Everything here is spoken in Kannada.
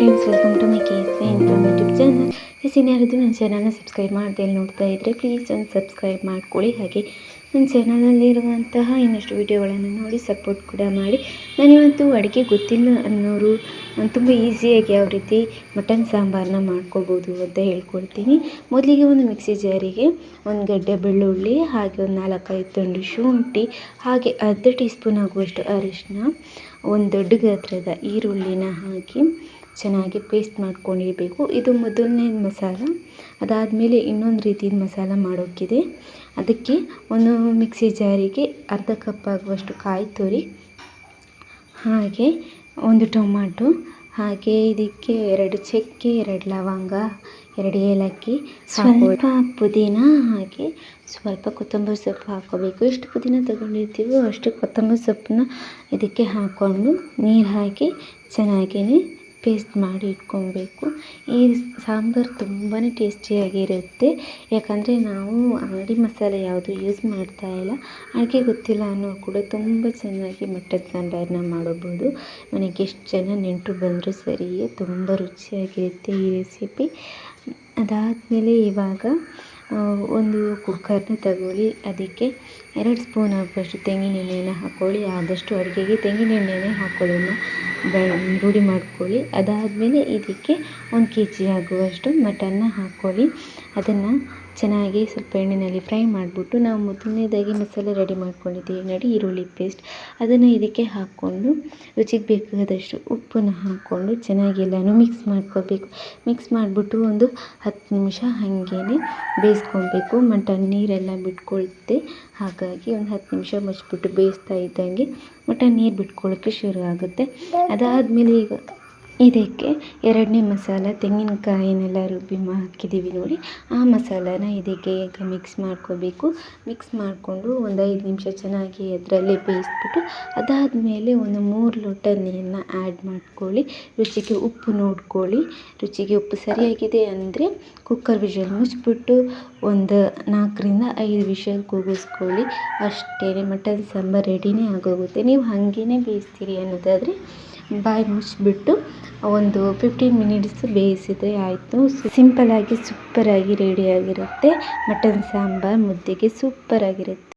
ಫ್ರೆಂಡ್ಸ್, ವೆಲ್ಕಮ್ ಟು ಮೈ ಕೇಸರಿ ಇನ್ಫಾರ್ಮ್ ಯೂಟ್ಯೂಬ್ ಚಾನಲ್. ಯಾರಾದರೂ ನನ್ನ ಚಾನಲ್ನ ಸಬ್ಸ್ಕ್ರೈಬ್ ಮಾಡದೆ ನೋಡ್ತಾ ಇದ್ದರೆ ಪ್ಲೀಸ್ ಒಂದು ಸಬ್ಸ್ಕ್ರೈಬ್ ಮಾಡ್ಕೊಳ್ಳಿ. ಹಾಗೆ ನನ್ನ ಚಾನಲಲ್ಲಿರುವಂತಹ ಇನ್ನಷ್ಟು ವೀಡಿಯೋಗಳನ್ನು ನೋಡಿ ಸಪೋರ್ಟ್ ಕೂಡ ಮಾಡಿ. ನಾನಿವತ್ತು ಅಡುಗೆ ಗೊತ್ತಿಲ್ಲ ಅನ್ನೋರು ತುಂಬ ಈಸಿಯಾಗಿ ಯಾವ ರೀತಿ ಮಟನ್ ಸಾಂಬಾರನ್ನ ಮಾಡ್ಕೋಬೋದು ಅಂತ ಹೇಳ್ಕೊಳ್ತೀನಿ. ಮೊದಲಿಗೆ ಒಂದು ಮಿಕ್ಸಿ ಜಾರಿಗೆ ಒಂದು ಗಡ್ಡೆ ಬೆಳ್ಳುಳ್ಳಿ, ಹಾಗೆ ಒಂದು 4-5 ತುಂಡು ಶುಂಠಿ, ಹಾಗೆ ಅರ್ಧ ಟೀ ಸ್ಪೂನ್ ಆಗುವಷ್ಟು ಅರಿಶಿನ, ಒಂದು ದೊಡ್ಡ ಗಾತ್ರದ ಈರುಳ್ಳಿನ ಹಾಕಿ ಚೆನ್ನಾಗಿ ಪೇಸ್ಟ್ ಮಾಡ್ಕೊಂಡಿರಬೇಕು. ಇದು ಮೊದಲನೇ ಮಸಾಲ. ಅದಾದಮೇಲೆ ಇನ್ನೊಂದು ರೀತಿಯ ಮಸಾಲ ಮಾಡೋಕ್ಕಿದೆ. ಅದಕ್ಕೆ ಒಂದು ಮಿಕ್ಸಿ ಜಾರಿಗೆ ಅರ್ಧ ಕಪ್ ಆಗುವಷ್ಟು ಕಾಯಿ ತುರಿ, ಹಾಗೆ ಒಂದು ಟೊಮಾಟೊ, ಹಾಗೆ ಇದಕ್ಕೆ 2 ಚಕ್ಕೆ, 2 ಲವಂಗ, 2 ಏಲಕ್ಕಿ, ಸ್ವಲ್ಪ ಪುದೀನ, ಹಾಗೆ ಸ್ವಲ್ಪ ಕೊತ್ತಂಬರಿ ಸೊಪ್ಪು ಹಾಕ್ಕೋಬೇಕು. ಎಷ್ಟು ಪುದೀನ ತಗೊಂಡಿರ್ತೀವೋ ಅಷ್ಟು ಕೊತ್ತಂಬರಿ ಸೊಪ್ಪನ್ನ ಇದಕ್ಕೆ ಹಾಕ್ಕೊಂಡು ನೀರು ಹಾಕಿ ಚೆನ್ನಾಗಿ ಪೇಸ್ಟ್ ಮಾಡಿ ಇಟ್ಕೊಬೇಕು. ಈ ಸಾಂಬಾರು ತುಂಬಾ ಟೇಸ್ಟಿಯಾಗಿರುತ್ತೆ. ಯಾಕಂದರೆ ನಾವು ಅಂಗಡಿ ಮಸಾಲೆ ಯಾವುದು ಯೂಸ್ ಮಾಡ್ತಾ ಇಲ್ಲ. ಅಡುಗೆ ಗೊತ್ತಿಲ್ಲ ಅನ್ನೋರು ಕೂಡ ತುಂಬ ಚೆನ್ನಾಗಿ ಮಟನ್ ಸಾಂಬಾರನ್ನ ಮಾಡಬಹುದು. ಮನೆಗೆ ಎಷ್ಟು ಜನ ನೆಂಟರು ಬಂದರೂ ಸರಿಯೇ, ತುಂಬ ರುಚಿಯಾಗಿರುತ್ತೆ ಈ ರೆಸಿಪಿ. ಅದಾದಮೇಲೆ ಇವಾಗ ಒಂದು ಕುಕ್ಕರ್ನ ತಗೊಳ್ಳಿ. ಅದಕ್ಕೆ 2 ಸ್ಪೂನ್ ಆಗುವಷ್ಟು ತೆಂಗಿನ ಎಣ್ಣೆಯನ್ನು ಹಾಕ್ಕೊಳ್ಳಿ. ಆದಷ್ಟು ಅಡುಗೆಗೆ ತೆಂಗಿನ ಎಣ್ಣೆನೇ ಹಾಕೋದನ್ನು ರೂಢಿ ಮಾಡ್ಕೊಳ್ಳಿ. ಅದಾದಮೇಲೆ ಇದಕ್ಕೆ 1 kg ಆಗುವಷ್ಟು ಮಟನ್ನ ಹಾಕ್ಕೊಳ್ಳಿ. ಅದನ್ನು ಚೆನ್ನಾಗಿ ಸ್ವಲ್ಪ ಎಣ್ಣೆಯಲ್ಲಿ ಫ್ರೈ ಮಾಡಿಬಿಟ್ಟು ನಾವು ಮೊದಲನೇದಾಗಿ ಮಸಾಲೆ ರೆಡಿ ಮಾಡ್ಕೊಂಡಿದ್ದೀವಿ ನೋಡಿ, ಈರುಳ್ಳಿ ಪೇಸ್ಟ್, ಅದನ್ನು ಇದಕ್ಕೆ ಹಾಕ್ಕೊಂಡು ರುಚಿಗೆ ಬೇಕಾದಷ್ಟು ಉಪ್ಪನ್ನು ಹಾಕ್ಕೊಂಡು ಚೆನ್ನಾಗಿ ಎಲ್ಲನೂ ಮಿಕ್ಸ್ ಮಾಡ್ಕೋಬೇಕು. ಮಿಕ್ಸ್ ಮಾಡಿಬಿಟ್ಟು ಒಂದು 10 ನಿಮಿಷ ಹಾಗೇ ಬೇಯಿಸ್ಕೊಬೇಕು. ಮಟನ್ ನೀರೆಲ್ಲ ಬಿಟ್ಕೊಳುತ್ತೆ. ಹಾಗಾಗಿ ಒಂದು 10 ನಿಮಿಷ ಮುಚ್ಚಿಬಿಟ್ಟು ಬೇಯಿಸ್ತಾ ಇದ್ದಂಗೆ ಮಟನ್ ನೀರು ಬಿಟ್ಕೊಳ್ಳೋಕ್ಕೆ ಶುರು ಆಗುತ್ತೆ. ಅದಾದಮೇಲೆ ಈಗ ಇದಕ್ಕೆ 2ನೇ ಮಸಾಲ, ತೆಂಗಿನಕಾಯಿನೆಲ್ಲ ರುಬ್ಬಿ ಹಾಕಿದ್ದೀವಿ ನೋಡಿ, ಆ ಮಸಾಲಾನ ಇದಕ್ಕೆ ಈಗ ಮಿಕ್ಸ್ ಮಾಡ್ಕೋಬೇಕು. ಮಿಕ್ಸ್ ಮಾಡಿಕೊಂಡು ಒಂದು 5 ನಿಮಿಷ ಚೆನ್ನಾಗಿ ಅದರಲ್ಲೇ ಬೇಯಿಸ್ಬಿಟ್ಟು ಅದಾದಮೇಲೆ ಒಂದು 3 ಲೋಟ ನೀರನ್ನ ಆ್ಯಡ್ ಮಾಡ್ಕೊಳ್ಳಿ. ರುಚಿಗೆ ಉಪ್ಪು ನೋಡ್ಕೊಳ್ಳಿ. ರುಚಿಗೆ ಉಪ್ಪು ಸರಿಯಾಗಿದೆ ಅಂದರೆ ಕುಕ್ಕರ್ ವಿಷಲ್ ಮುಚ್ಚಿಬಿಟ್ಟು ಒಂದು 4-5 ವಿಷಲ್ ಕೂಗಿಸ್ಕೊಳ್ಳಿ. ಅಷ್ಟೇ, ಮಟನ್ ಸಾಂಬಾರು ರೆಡಿನೇ ಆಗೋಗುತ್ತೆ. ನೀವು ಹಾಗೇ ಬೇಯಿಸ್ತೀರಿ ಅನ್ನೋದಾದರೆ ಬಾಯಿ ಮುಚ್ಚಿಬಿಟ್ಟು ಒಂದು 15 ಮಿನಿಟ್ಸ್ ಬೇಯಿಸಿದರೆ ಆಯಿತು. ಸಿಂಪಲ್ಲಾಗಿ ಸೂಪರಾಗಿ ರೆಡಿಯಾಗಿರುತ್ತೆ. ಮಟನ್ ಸಾಂಬಾರು ಮುದ್ದೆಗೆ ಸೂಪರಾಗಿರುತ್ತೆ.